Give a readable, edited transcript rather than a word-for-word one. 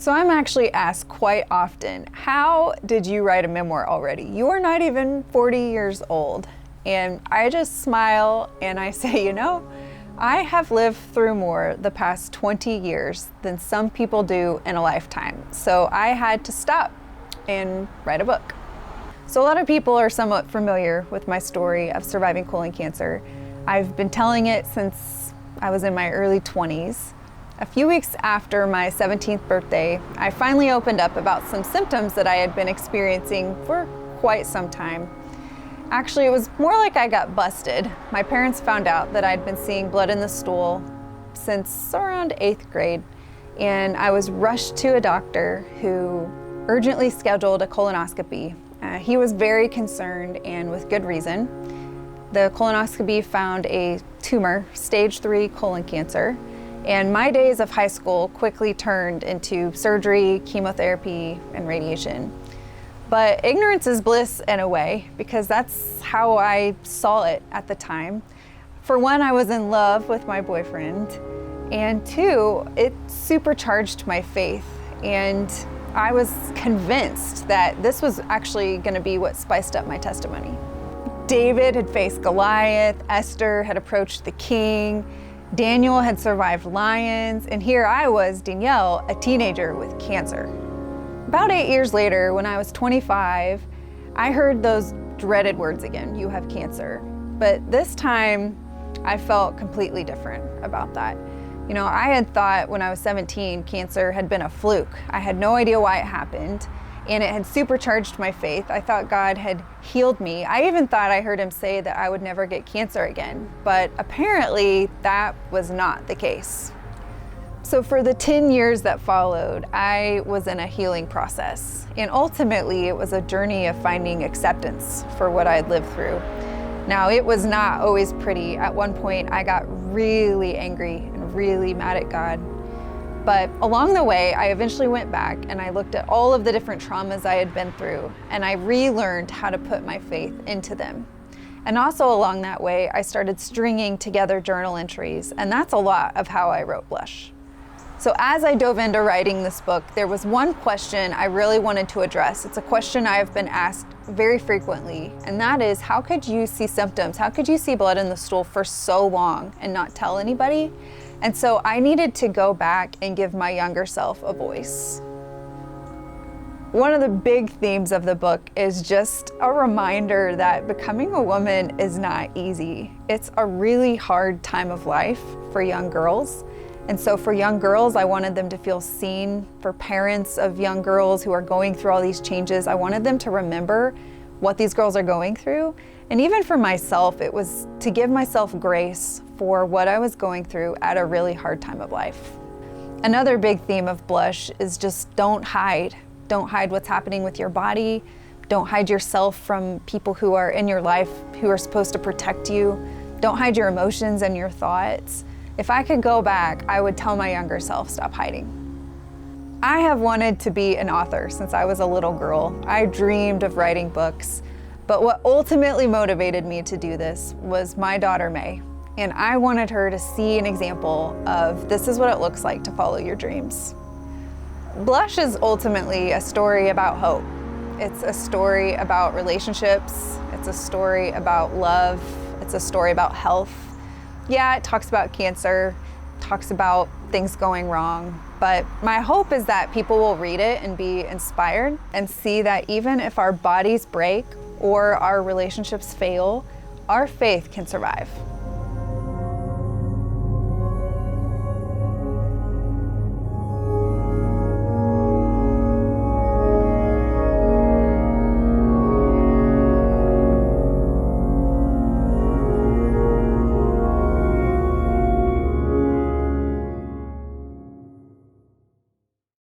So I'm actually asked quite often, how did you write a memoir already? You are not even 40 years old. And I just smile and I say, I have lived through more the past 20 years than some people do in a lifetime. So I had to stop and write a book. So a lot of people are somewhat familiar with my story of surviving colon cancer. I've been telling it since I was in my early 20s. A few weeks after my 17th birthday, I finally opened up about some symptoms that I had been experiencing for quite some time. Actually, it was more like I got busted. My parents found out that I'd been seeing blood in the stool since around 8th grade, and I was rushed to a doctor who urgently scheduled a colonoscopy. He was very concerned, and with good reason. The colonoscopy found a tumor, stage 3 colon cancer, and my days of high school quickly turned into surgery, chemotherapy, and radiation. But ignorance is bliss in a way, because that's how I saw it at the time. For one, I was in love with my boyfriend, and two, it supercharged my faith, and I was convinced that this was actually going to be what spiced up my testimony. David had faced Goliath, Esther had approached the king, Daniel had survived lions, and here I was, Danielle, a teenager with cancer. About 8 years later, when I was 25, I heard those dreaded words again, "you have cancer." But this time, I felt completely different about that. I had thought when I was 17, cancer had been a fluke. I had no idea why it happened, and it had supercharged my faith. I thought God had healed me. I even thought I heard him say that I would never get cancer again, but apparently that was not the case. So for the 10 years that followed, I was in a healing process, and ultimately it was a journey of finding acceptance for what I'd lived through. Now, it was not always pretty. At one point, I got really angry and really mad at God. But along the way, I eventually went back and I looked at all of the different traumas I had been through, and I relearned how to put my faith into them. And also along that way, I started stringing together journal entries, and that's a lot of how I wrote Blush. So as I dove into writing this book, there was one question I really wanted to address. It's a question I have been asked very frequently, and that is, how could you see symptoms? How could you see blood in the stool for so long and not tell anybody? And so I needed to go back and give my younger self a voice. One of the big themes of the book is just a reminder that becoming a woman is not easy. It's a really hard time of life for young girls. And so for young girls, I wanted them to feel seen. For parents of young girls who are going through all these changes, I wanted them to remember what these girls are going through. And even for myself, it was to give myself grace for what I was going through at a really hard time of life. Another big theme of Blush is just don't hide. Don't hide what's happening with your body. Don't hide yourself from people who are in your life who are supposed to protect you. Don't hide your emotions and your thoughts. If I could go back, I would tell my younger self, stop hiding. I have wanted to be an author since I was a little girl. I dreamed of writing books, but what ultimately motivated me to do this was my daughter, May, and I wanted her to see an example of this is what it looks like to follow your dreams. Blush is ultimately a story about hope. It's a story about relationships. It's a story about love. It's a story about health. Yeah, it talks about cancer, talks about things going wrong, but my hope is that people will read it and be inspired and see that even if our bodies break or our relationships fail, our faith can survive.